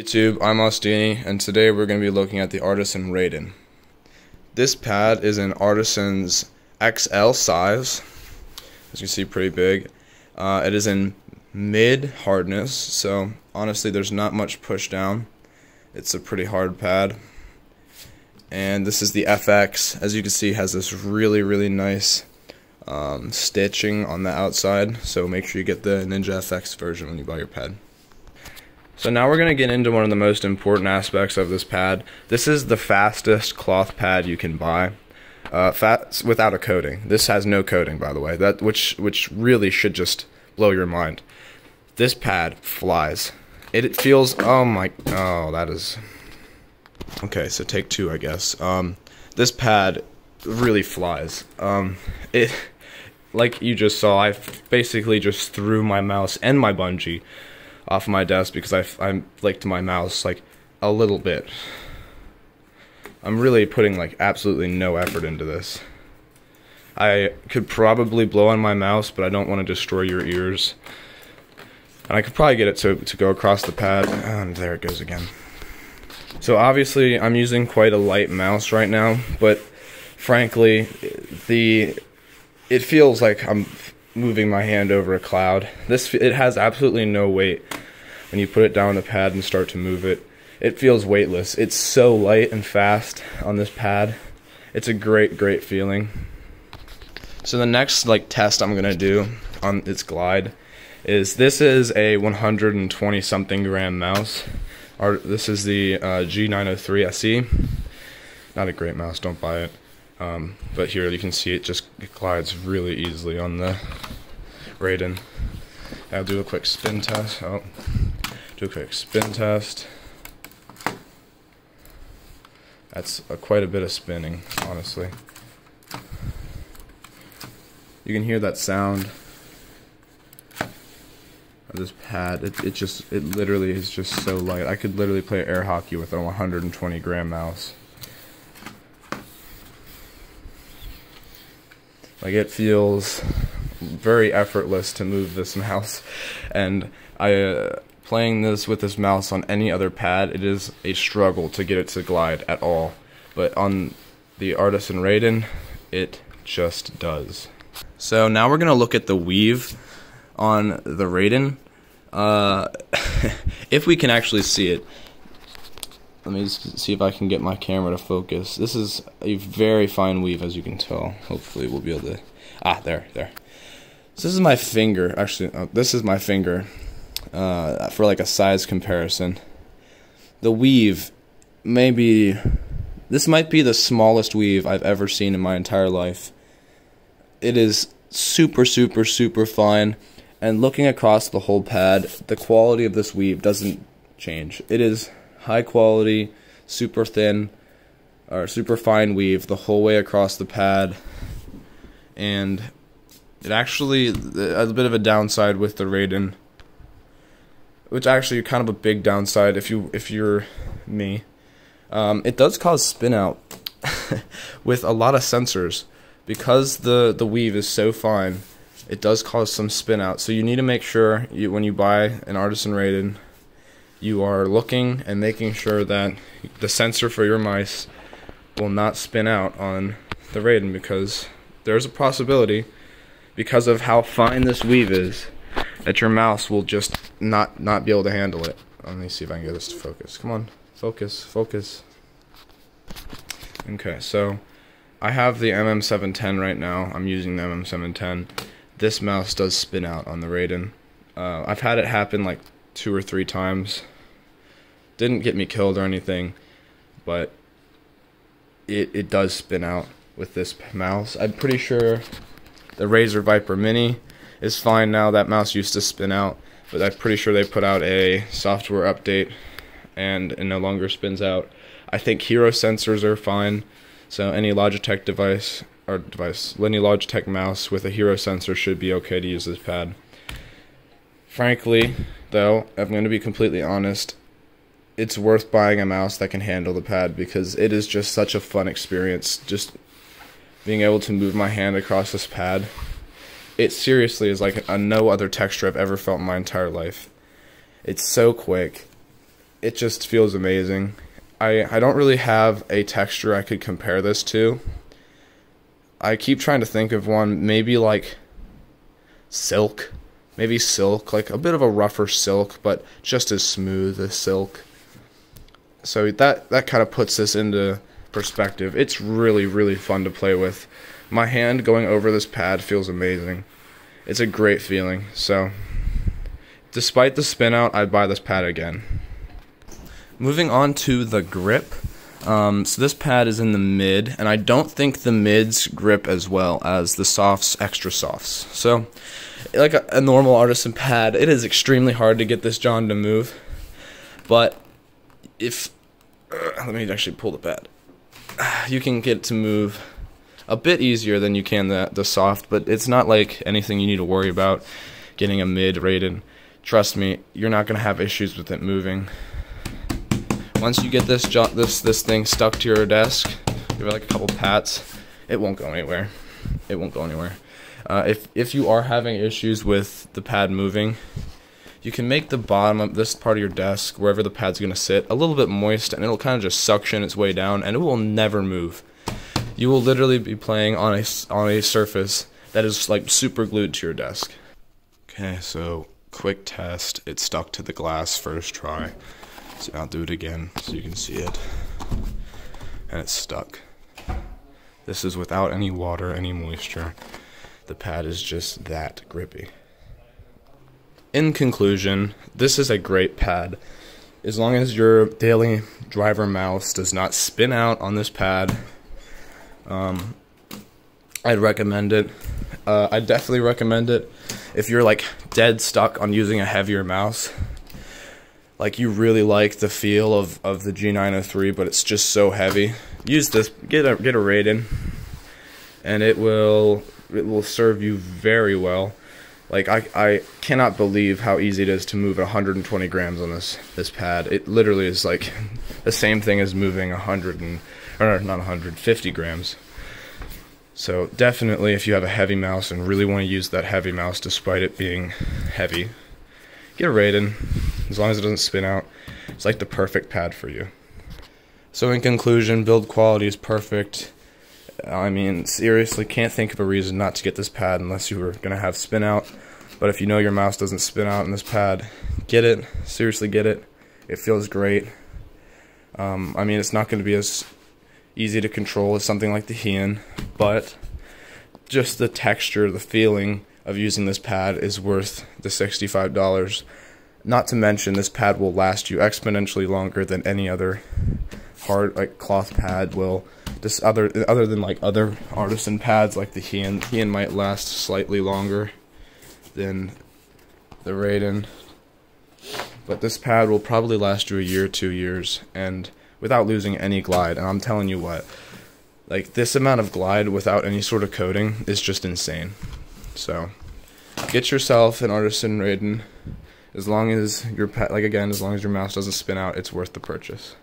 YouTube, I'm Ostini, and today we're going to be looking at the Artisan Raiden. This pad is an Artisan's XL size, as you can see, pretty big. It is in mid hardness, so honestly there's not much push down. It's a pretty hard pad. And this is the FX, as you can see, has this really nice stitching on the outside, so make sure you get the Ninja FX version when you buy your pad. So now we're going to get into one of the most important aspects of this pad. This is the fastest cloth pad you can buy, without a coating. This has no coating, by the way, which really should just blow your mind. This pad flies. It feels, that is, okay, so take two, I guess. This pad really flies. Like you just saw, I basically just threw my mouse and my bungee off my desk because I flicked my mouse like a little bit. I'm really putting like absolutely no effort into this. I could probably blow on my mouse, but I don't want to destroy your ears. And I could probably get it to go across the pad, and there it goes again. So obviously I'm using quite a light mouse right now, but frankly it feels like I'm moving my hand over a cloud. It has absolutely no weight. When you put it down on the pad and start to move it, it feels weightless. It's so light and fast on this pad. It's a great feeling. So the next test I'm gonna do on its glide is, this is a 120 something gram mouse. This is the G903 SE. Not a great mouse, don't buy it. But here you can see it glides really easily on the Raiden. I'll do a quick spin test. That's quite a bit of spinning, honestly. You can hear that sound of this pad. It literally is just so light. I could literally play air hockey with a 120 gram mouse. Like, it feels very effortless to move this mouse, and playing this with this mouse on any other pad, it is a struggle to get it to glide at all. But on the Artisan Raiden, it just does. So now we're gonna look at the weave on the Raiden. If we can actually see it. Let me just see if I can get my camera to focus. This is a very fine weave, as you can tell. Hopefully we'll be able to... there. So this is my finger. Actually, this is my finger for like a size comparison. The weave this might be the smallest weave I've ever seen in my entire life. It is super fine, and looking across the whole pad, the quality of this weave doesn't change. It is high quality, super thin, or super fine weave the whole way across the pad. And it actually, a bit of a downside with the Raiden, which actually kind of a big downside if you're me, it does cause spin out with a lot of sensors. Because the weave is so fine, it does cause some spin out. So you need to make sure when you buy an Artisan Raiden, you are looking and making sure that the sensor for your mice will not spin out on the Raiden, because there's a possibility, because of how fine this weave is, that your mouse will just not be able to handle it. Let me see if I can get this to focus. Come on, focus. Okay, so I have the MM710 right now. I'm using the MM710. This mouse does spin out on the Raiden. I've had it happen like 2 or 3 times. Didn't get me killed or anything, but it does spin out with this mouse. I'm pretty sure the Razer Viper Mini is fine now. That mouse used to spin out, but I'm pretty sure they put out a software update and it no longer spins out. I think Hero sensors are fine, so any Logitech any Logitech mouse with a Hero sensor should be okay to use this pad. Frankly, though, I'm going to be completely honest, it's worth buying a mouse that can handle the pad, because it is just such a fun experience, just being able to move my hand across this pad. It seriously is like no other texture I've ever felt in my entire life. It's so quick. it just feels amazing. I don't really have a texture I could compare this to. I keep trying to think of one, maybe like silk. Maybe silk, like a bit of a rougher silk, but just as smooth as silk. So that kind of puts this into perspective. It's really, really fun to play with. My hand going over this pad feels amazing. It's a great feeling. So despite the spin out, I'd buy this pad again. Moving on to the grip. So this pad is in the mid, and I don't think the mids grip as well as the softs, extra softs. So, like a normal Artisan pad, it is extremely hard to get this John to move. But if, let me actually pull the pad. You can get it to move a bit easier than you can the soft, but it's not like anything you need to worry about getting a mid Raiden. Trust me, you're not going to have issues with it moving. Once you get this thing stuck to your desk, give it like a couple pats, it won't go anywhere. It won't go anywhere. If you are having issues with the pad moving, you can make the bottom of this part of your desk, wherever the pad's going to sit, a little bit moist, and it'll kind of just suction its way down, and it will never move. You will literally be playing on a surface that is like super glued to your desk. Okay, so quick test. It stuck to the glass first try. So I'll do it again so you can see it. And it's stuck. This is without any water, any moisture. The pad is just that grippy. In conclusion, this is a great pad. As long as your daily driver mouse does not spin out on this pad, I'd recommend it. I'd definitely recommend it if you're like dead stuck on using a heavier mouse. Like you really like the feel of the G903, but it's just so heavy. Use this. Get a Raiden, and it will serve you very well. Like I cannot believe how easy it is to move 120 grams on this pad. It literally is like the same thing as moving 50 grams. So definitely, if you have a heavy mouse and really want to use that heavy mouse despite it being heavy, get a Raiden. As long as it doesn't spin out, it's like the perfect pad for you. So in conclusion, build quality is perfect. I mean, seriously, can't think of a reason not to get this pad unless you were going to have spin out. But if you know your mouse doesn't spin out in this pad, get it. Seriously, get it. It feels great. I mean, it's not going to be as easy to control as something like the Heian, but just the texture, the feeling of using this pad is worth the $65. Not to mention, this pad will last you exponentially longer than any other hard like cloth pad will. This other than like other Artisan pads like the Heian. Heian might last slightly longer than the Raiden, but this pad will probably last you a year, 2 years, and without losing any glide. And I'm telling you what, like this amount of glide without any sort of coating is just insane. So get yourself an Artisan Raiden. As long as your as long as your mouse doesn't spin out, it's worth the purchase.